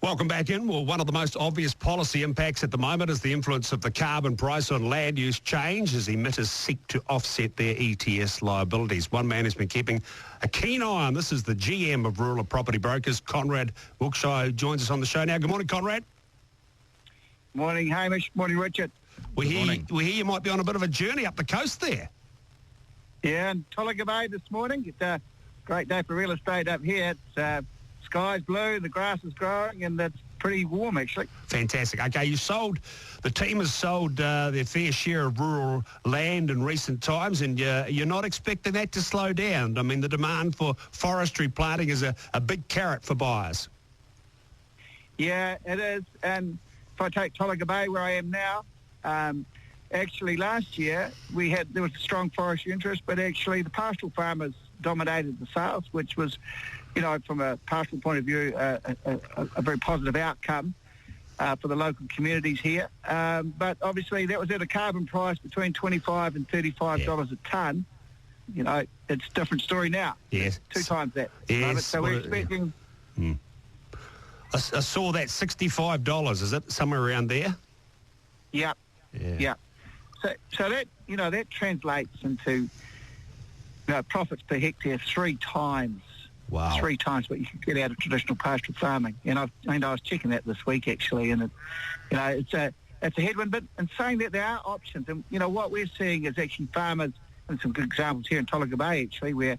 Welcome back in. Well, one of the most obvious policy impacts at the moment is the influence of the carbon price on land use change as emitters seek to offset their ETS liabilities. One man has been keeping a keen eye on this is the GM of Rural Property Brokers, Conrad Wilkshire, who joins us on the show now. Good morning, Conrad. Morning, Hamish. Morning, Richard. We hear you might be on a bit of a journey up the coast there. Yeah, in Tolaga Bay this morning. It's a great day for real estate up here. It's sky's blue, the grass is growing, and it's pretty warm, actually. Fantastic. Okay, the team has sold their fair share of rural land in recent times, and you're not expecting that to slow down. I mean, the demand for forestry planting is a big carrot for buyers. Yeah, it is. And if I take Tolaga Bay, where I am now, actually last year there was a strong forestry interest, but actually the pastoral farmers dominated the sales, which was, from a pastoral point of view, a very positive outcome for the local communities here. But obviously that was at a carbon price between $25 and $35 a tonne. It's a different story now. Yes. 2 times that. Yes. So we're expecting... I saw that $65, is it? Somewhere around there? Yep. Yeah. So that, that translates into profits per hectare 3 times. Wow. 3 times what you can get out of traditional pastoral farming. And I was checking that this week, actually, and it's a headwind. But in saying that, there are options. And, what we're seeing is actually farmers, and some good examples here in Tolaga Bay, actually, where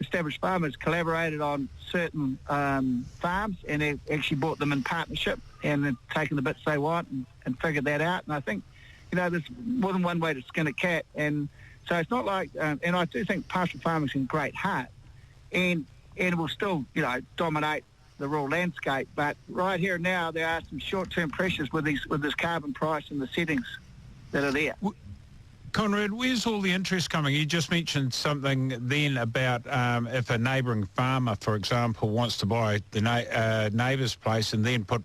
established farmers collaborated on certain farms and they actually bought them in partnership and then taken the bits they want and figured that out. And I think, there's more than one way to skin a cat. And so it's not like, and I do think pastoral farming's in great heart and it will still, dominate the rural landscape. But right here and now, there are some short-term pressures with this carbon price and the settings that are there. Conrad, where's all the interest coming? You just mentioned something then about if a neighbouring farmer, for example, wants to buy the neighbour's place and then put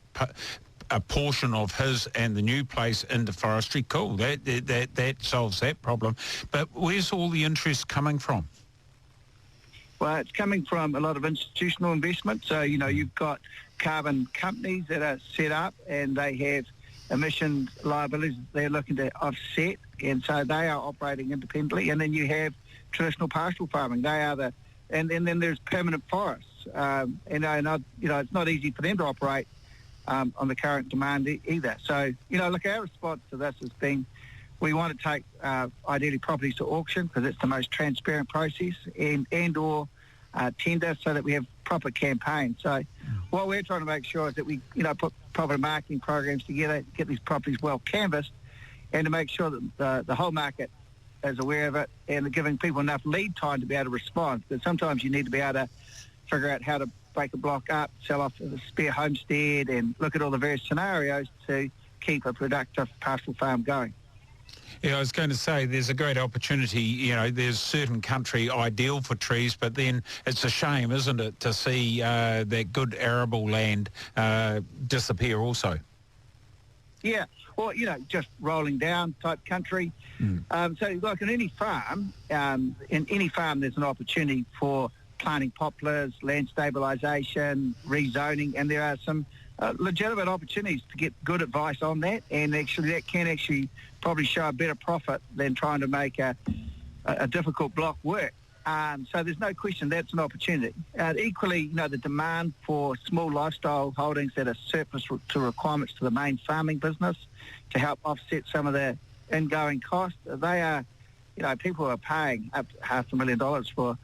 a portion of his and the new place into forestry. Cool, that solves that problem. But where's all the interest coming from? Well, it's coming from a lot of institutional investment. So, you've got carbon companies that are set up and they have emission liabilities they're looking to offset, and so they are operating independently. And then you have traditional pastoral farming. They are and then there's permanent forests. It's not easy for them to operate on the current demand either. So, look, our response to this has been we want to take ideally properties to auction because it's the most transparent process and or tender so that we have proper campaigns. So what we're trying to make sure is that we, put proper marketing programs together, get these properties well canvassed, and to make sure that the whole market is aware of it and giving people enough lead time to be able to respond. Because sometimes you need to be able to figure out how to break a block up, sell off a spare homestead, and look at all the various scenarios to keep a productive pastoral farm going. Yeah, I was going to say there's a great opportunity. There's certain country ideal for trees, but then it's a shame, isn't it, to see that good arable land disappear also. Yeah, or, just rolling down type country. So like in any farm, there's an opportunity for planting poplars, land stabilisation, rezoning, and there are some legitimate opportunities to get good advice on that, and actually that can actually probably show a better profit than trying to make a difficult block work. So there's no question that's an opportunity. Equally, the demand for small lifestyle holdings that are surplus to requirements to the main farming business to help offset some of the ingoing costs, they are, people are paying up to $500,000 for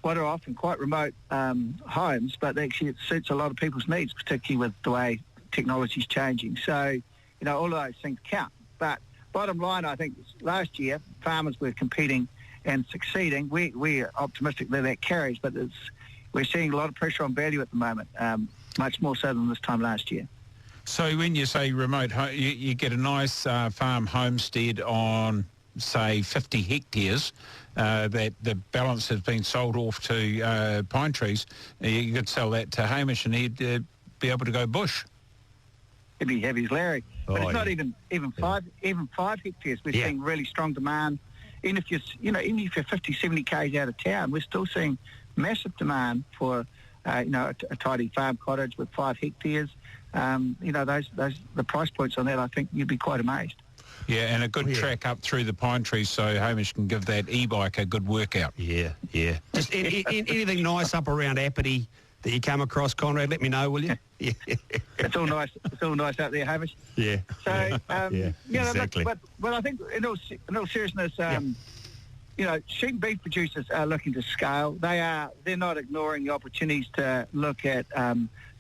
what are often quite remote homes, but actually it suits a lot of people's needs, particularly with the way technology's changing. So, all of those things count. But bottom line, I think last year farmers were competing and succeeding. We're optimistic that carries, but we're seeing a lot of pressure on value at the moment, much more so than this time last year. So when you say remote, you get a nice farm homestead on, say, 50 hectares, that the balance has been sold off to pine trees. You could sell that to Hamish and he'd be able to go bush. He'd be heavy as Larry. But it's not even 5 hectares. We're seeing really strong demand. Even if you're 50, 70 k's out of town, we're still seeing massive demand for a tidy farm cottage with 5 hectares. The price points on that, I think you'd be quite amazed. Yeah, and a good track up through the pine trees so Hamish can give that e-bike a good workout. Yeah. Just anything nice up around Apathy that you come across, Conrad, let me know, will you? Yeah. It's all nice. It's all nice out there, Hamish. Yeah. So, exactly. But I think in all seriousness, sheep and beef producers are looking to scale. They're not ignoring the opportunities to look at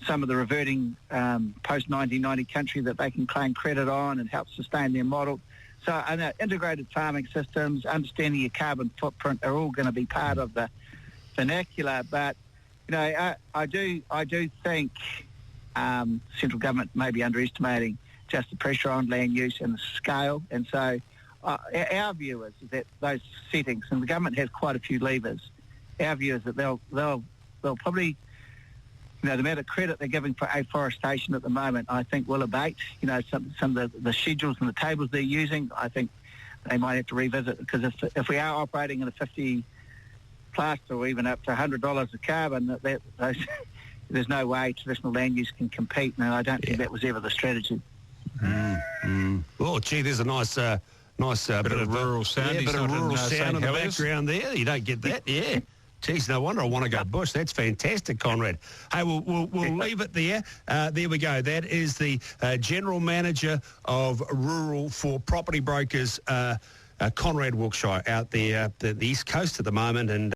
some of the reverting post-1990 country that they can claim credit on and help sustain their model. So integrated farming systems, understanding your carbon footprint are all going to be part of the vernacular. But, I do think central government may be underestimating just the pressure on land use and the scale. And so our view is that those settings, and the government has quite a few levers, our view is that they'll probably, the amount of credit they're giving for afforestation at the moment, I think will abate. Some of the schedules and the tables they're using, I think they might have to revisit, because if we are operating in a 50 plus or even up to $100 of carbon, there's no way traditional land use can compete, and I don't think that was ever the strategy. Oh, gee, there's a nice bit of rural sound. Yeah, He's bit of not rural in, sound in the Helios. background there. You don't get that, yeah. Geez, no wonder I want to go bush. That's fantastic, Conrad. Hey, we'll leave it there. There we go. That is the General Manager of Rural for Property Brokers, Conrad Wilkshire, out there the East Coast at the moment. And